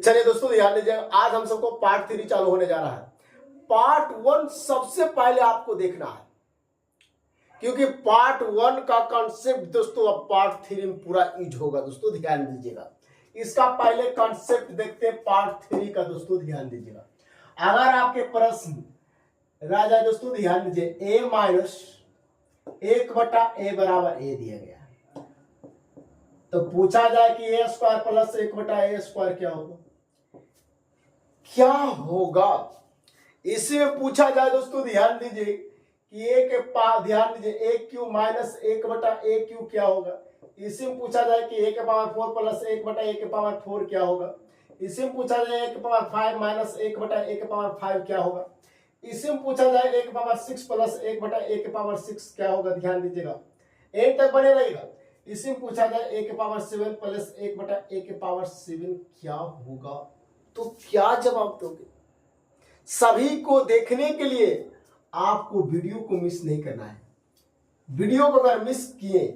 चलिए दोस्तों ध्यान दीजिए, आज हम सबको पार्ट 3 चालू होने जा रहा है। पार्ट 1 सबसे पहले आपको देखना है, क्योंकि पार्ट 1 का कॉन्सेप्ट दोस्तों अब पार्ट 3 में पूरा यूज होगा। दोस्तों ध्यान दीजिएगा, इसका पहले कॉन्सेप्ट देखते हैं पार्ट 3 का। दोस्तों ध्यान दीजिएगा, अगर आपके प्रश्न राजा दोस्तों ध्यान दीजिए, a माइनस 1/a बराबर a दिया गया है, तो पूछा जाए कि a square plus 1/a square क्या होगा, क्या होगा। इसी में पूछा जाए दोस्तों ध्यान दीजिए कि a के पास ध्यान दीजिए a Q minus 1/a Q क्या होगा। इसी में पूछा जाए कि a के पावर 4 प्लस 1/a के पावर 4 क्या होगा। इसी में पूछा जाए a के पावर 5 माइनस 1/a के पावर 5 क्या होगा। इसी में पूछा जाए a के पावर 6 प्लस 1/a के पावर 6 क्या होगा। ध्यान दीजिएगा, एंड तक बने रहेगा। इसी में पूछा जाए a के पावर 7 प्लस 1/a के पावर 7 क्या होगा, तो क्या जवाब दोगे। सभी को देखने के लिए आपको वीडियो को मिस नहीं करना है। वीडियो को अगर मिस किए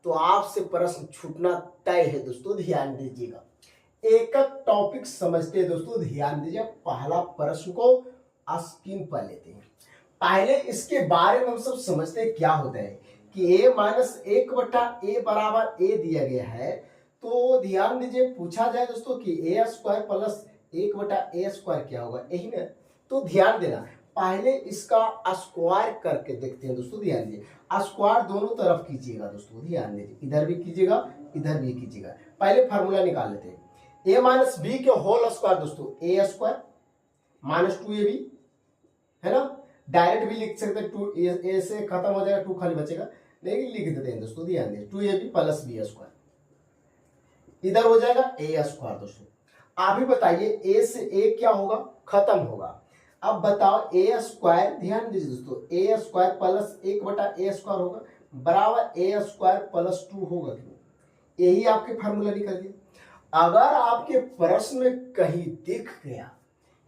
तो आपसे प्रश्न छूटना तय है। दोस्तों ध्यान दीजिएगा, एक एक टॉपिक समझते हैं। दोस्तों ध्यान दीजिए, पहला प्रश्न को स्क्रीन पर लेते हैं। पहले इसके बारे में हम सब समझते हैं क्या होता है कि a माइनस 1/a बराबर a दिया गया है। तो ध्यान दीजिए, पूछा जाए दोस्तों कि a square plus 1/a square क्या होगा, यही ना। तो ध्यान देना, पहले इसका स्क्वायर करके देखते हैं। दोस्तों ध्यान दीजिए, स्क्वायर दोनों तरफ कीजिएगा। दोस्तों ध्यान दीजिए, इधर भी कीजिएगा इधर भी कीजिएगा। पहले फार्मूला निकाल लेते हैं, a माइनस b के होल स्क्वायर। दोस्तों a स्क्वायर माइनस 2ab है ना, डायरेक्ट भी लिख सकते हैं। 2a से खत्म हो जाएगा, 2 खाली बचेगा, लेकिन लिख देते हैं। दोस्तों ध्यान दीजिए, 2ab प्लस b स्क्वायर इधर हो जाएगा a स्क्वायर। दोस्तों अभी बताइए a से a क्या होगा, खत्म होगा। अब बताओ a स्क्वायर, ध्यान दीजिए दोस्तों, a square plus 1/a square होगा बराबर a स्क्वायर प्लस 2 होगा। क्यों, यही आपके फार्मूला निकल गया। अगर आपके प्रश्न में कहीं दिख गया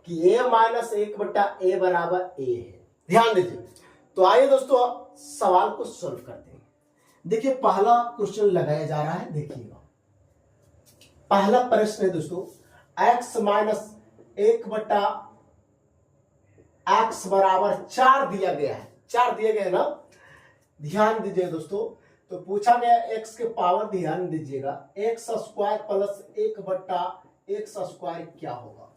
कि a माइनस 1/a बराबर a है, ध्यान दीजिए, तो आइए दोस्तों सवाल को सॉल्व करते हैं। देखिए पहला क्वेश्चन लगाया जा रहा है, देखिएगा पहला प्रश्न है दोस्तों, x माइनस 1/x बराबर 4 दिया गया है। 4 दिया गया है ना, ध्यान दीजिए दोस्तों। तो पूछा गया x के पावर, ध्यान दीजिएगा, x square plus 1/x square क्या होगा।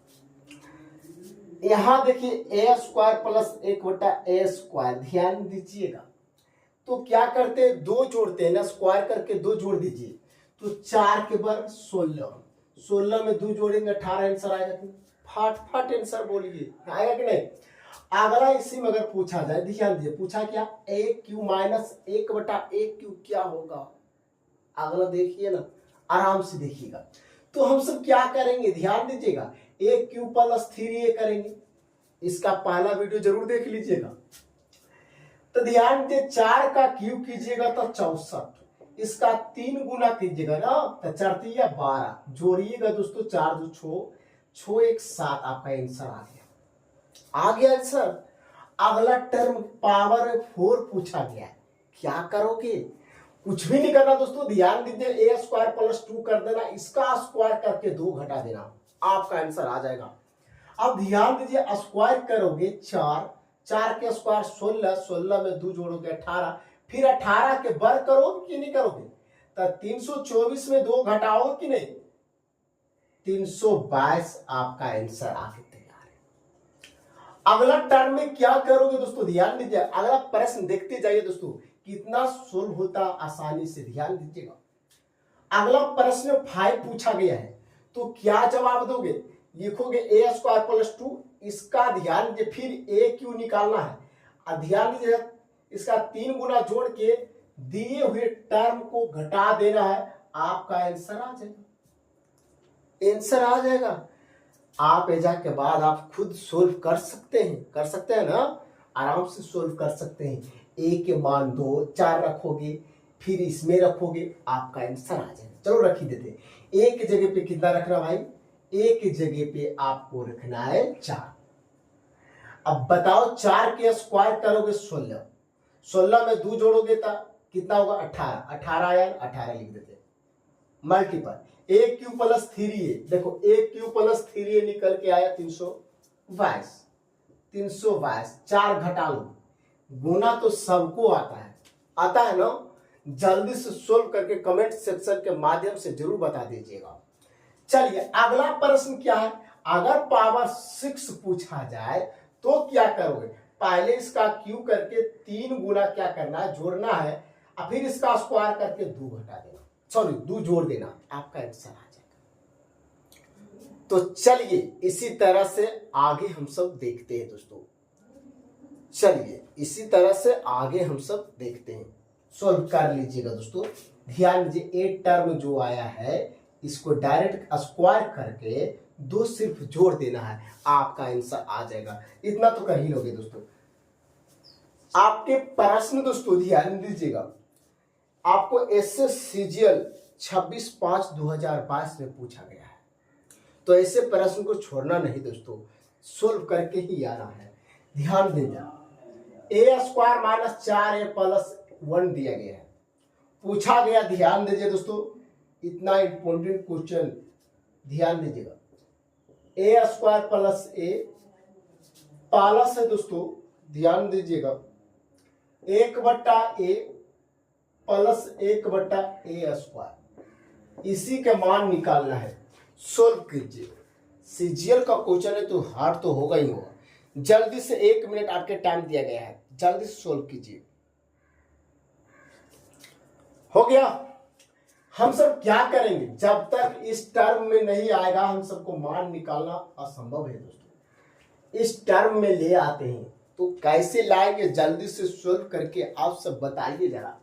यहां देखिए a square plus 1/a square, ध्यान दीजिएगा। तो क्या करते हैं, 2 जोड़ते हैं ना, स्क्वायर करके 2 जोड़ दीजिए, तो 4 के वर्ग 16, 16 में 2 जोड़ेंगे 18 आंसर आएगा। फट फट आंसर बोलिए, आएगा कि नहीं। अगला इसी में अगर पूछा जाए, ध्यान दीजिए, पूछा क्या, a Q minus 1/a Q क्या होगा। अगला देखिए ना, आराम से देखिएगा। तो हम सब क्या करेंगे, ध्यान दीजिएगा, a क्यू प्लस 3a करेंगे। इसका पहला वीडियो जरूर देख लीजिएगा। तो ध्यान दीजिए, 4 का क्यूब कीजिएगा तो 64, इसका 3 गुना कीजिएगा ना तो 4 या 12, जोड़िएगा दोस्तों, 4 2 6 6 1 7, आपका आंसर आ गया आंसर। अगला टर्म पावर 4 पूछा गया है, क्या करोगे, कुछ भी नहीं करना दोस्तों। ध्यान दीजिए, a स्क्वायर प्लस 2 कर देना, इसका स्क्वायर करके 2 घटा देना, आपका आंसर आ जाएगा। अब ध्यान दीजिए, स्क्वायर करोगे 4 के स्क्वायर 16, 16 में 2 जोड़ोगे 18, फिर 18 के वर्ग करोगे कि नहीं करोगे, तो 324 में 2 घटाओगे कि नहीं, 322 आपका आंसर आके तैयार है। अगला टर्म में क्या करोगे दोस्तों, ध्यान दीजिए, अगला प्रश्न देखते जाइए दोस्तों, कितना सोल्व होता आसानी से, ध्यान दीजिएगा। अगला प्रश्न 5 पूछा गया है, तो क्या जवाब दोगे, लिखोगे a स्क्वायर प्लस 2, इसका ध्यान दीजिए, फिर a क्यू निकालना है। ध्यान दीजिए, इसका 3 गुना जोड़ के दिए हुए टर्म को घटा देना है, आपका आंसर आ जाएगा। आंसर आ जाएगा। आप एजा के बाद आप खुद सोल्व कर सकते हैं ना, आराम से सोल्व कर सकते हैं। a के मान 2 4 रखोगे, फिर इसमें रखोगे, आपका आंसर आ जाएगा। चलो रख ही देते हैं। a की जगह पे कितना रखना भाई, a की जगह पे आपको रखना है 4। अब बताओ, 4 के स्क्वायर करोगे 16, 16 में 2 जोड़ोगे तो कितना होगा, 18, 18 आया, 18 लिख देते, मल्टीपल ए क्यू प्लस 3a, देखो ए क्यू प्लस 3a निकल के आया 322, 322 4 घटा लो, गुना तो सबको आता है ना। जल्दी से सोल्व करके कमेंट सेक्शन के माध्यम से जरूर बता दीजिएगा। चलिए अगला प्रश्न क्या है, अगर पावर 6 पूछा जाए तो क्या करोगे, पहले इसका क्यू करके 3 गुना क्या करना है, जोड़ना है, और फिर इसका स्क्वायर करके 2 घटा देना, सॉरी 2 जोड़ देना, आपका आंसर आ जाएगा। तो चलिए इसी तरह से आगे हम सब देखते हैं दोस्तों, चलिए इसी तरह से आगे हम सब देखते हैं, सॉल्व कर लीजिएगा दोस्तों। ध्यान दीजिए, ए टर्म जो आया है इसको डायरेक्ट स्क्वायर करके 2 सिर्फ जोड़ देना है, आपका आंसर आ जाएगा। इतना तो कर ही लोगे दोस्तों। आपके प्रश्न दोस्तों ध्यान दीजिएगा, आपको एसएस सीजीएल 26/5/2022 में पूछा गया है, तो ऐसे प्रश्न को छोड़ना नहीं दोस्तों, सोल्व करके ही आना है। ध्यान दीजिए, ए स्क्वायर माइनस 4a प्लस 1 दिया गया है, पूछा गया, ध्यान दीजिए दोस्तों, इतना इंपॉर्टेंट क्वेश्चन, ध्यान दीजिएगा। ए स्क्वायर प्लस ए प्लस है दोस्तों, ध्यान दीजिएगा, 1/a प्लस 1/a स्क्वायर, इसी के मान निकालना है, सोल्व कीजिए। सीजीएल का क्वेश्चन है तो हार्ड तो होगा ही होगा। जल्दी से 1 मिनट आपके टाइम दिया गया है, जल्दी से सोल्व कीजिए। हो गया। हम सब क्या करेंगे, जब तक इस टर्म में नहीं आएगा हम सबको मान निकालना असंभव है दोस्तों। इस टर्म में ले आते हैं तो कैसे लाएंगे, जल्दी से सोल्व करके आप सब बताइए जरा।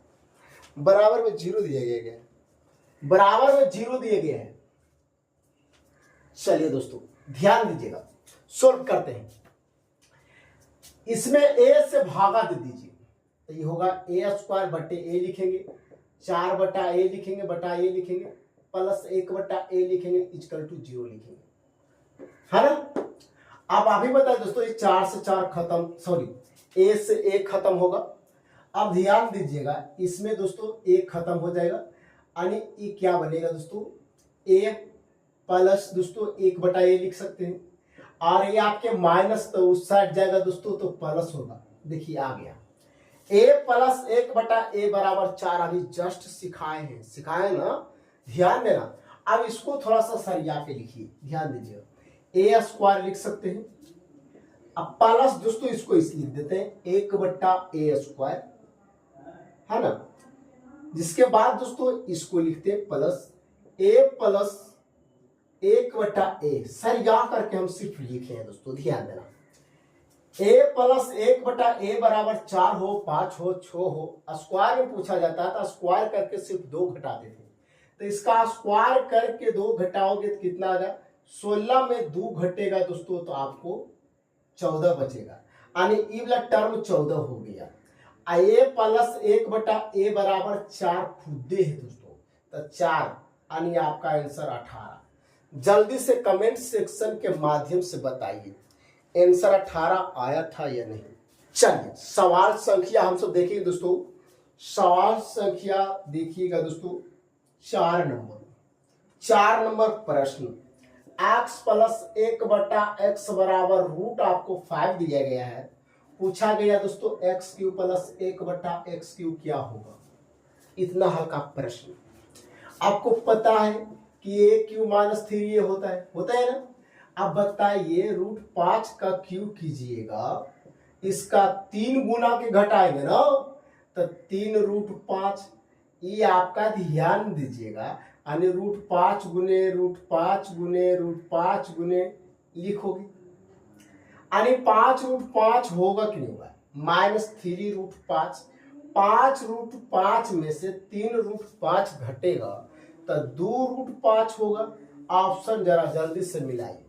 बराबर में 0 दिया गया है, बराबर में 0 दिए गए हैं। चलिए दोस्तों ध्यान दीजिएगा, सोल्व करते हैं। इसमें a से भागा दे दीजिए, तो ये होगा a स्क्वायर बटे a लिखेंगे, 4/a लिखेंगे, बटा a लिखेंगे, प्लस 1/a लिखेंगे, इक्वल टू 0 लिखेंगे, है ना। अब अभी बताए दोस्तों, ये 4 से 4 खत्म, सॉरी a से a खत्म होगा। अब ध्यान दीजिएगा, इसमें दोस्तों a खत्म हो जाएगा, यानी ये क्या बनेगा दोस्तों, a प्लस दोस्तों 1/a लिख सकते हैं, और ये आपके माइनस तो उस साइड जाएगा दोस्तों, तो प्लस होगा। देखिए आ गया, a प्लस 1/a बराबर 4, अभी जस्ट सिखाए ना, ध्यान देना। अब इसको थोड़ा सा सरिया के लिखिए, ध्यान दीजिए, a स्क्वायर लिख सकते हैं, अब प्लस दोस्तों इसको इस लिख देते हैं 1/a स्क्वायर, है ना। जिसके बाद दोस्तों इसको लिखते हैं प्लस a प्लस 1/a, सरिया करके हम सिर्फ लिखे हैं दोस्तों, ध्यान देना। a प्लस 1/a बराबर 4 हो, 5 हो, 6 हो, स्क्वायर में पूछा जाता है तो स्क्वायर करके सिर्फ 2 घटा देते हैं, तो इसका स्क्वायर करके 2 घटाओगे तो कितना आ गया, 16 में 2 घटेगा दोस्तों, तो आपको 14 बचेगा, यानी ई वाला टर्म 14 हो गया। a प्लस 1/a बराबर 4 खुदे है दोस्तों, तो 4, यानी आपका आंसर 18। जल्दी से कमेंट सेक्शन के माध्यम से बताइए आंसर 18 आया था या नहीं। चलिए सवाल संख्या हम सब देखेंगे दोस्तों, सवाल संख्या देखिएगा दोस्तों, 4 नंबर प्रश्न, x प्लस 1/x बराबर रूट आपको 5 दिया गया है, पूछा गया दोस्तों x³ प्लस 1/x³ क्या होगा। इतना हल्का प्रश्न, आपको पता है कि a³ माइनस 3a होता है ना। अब बताइए √5 का क्यूब कीजिएगा, इसका 3 गुना के घटाएंगे ना, तो 3√5, ये आपका ध्यान दीजिएगा, यानी √5 गुने √5 गुने √5 गुने लिखोगे, यानी 5√5 होगा कि नहीं होगा, -3√5, 5√5 में से 3√5 घटेगा तो 2√5 होगा। ऑप्शन जरा जल्दी से मिलाइए।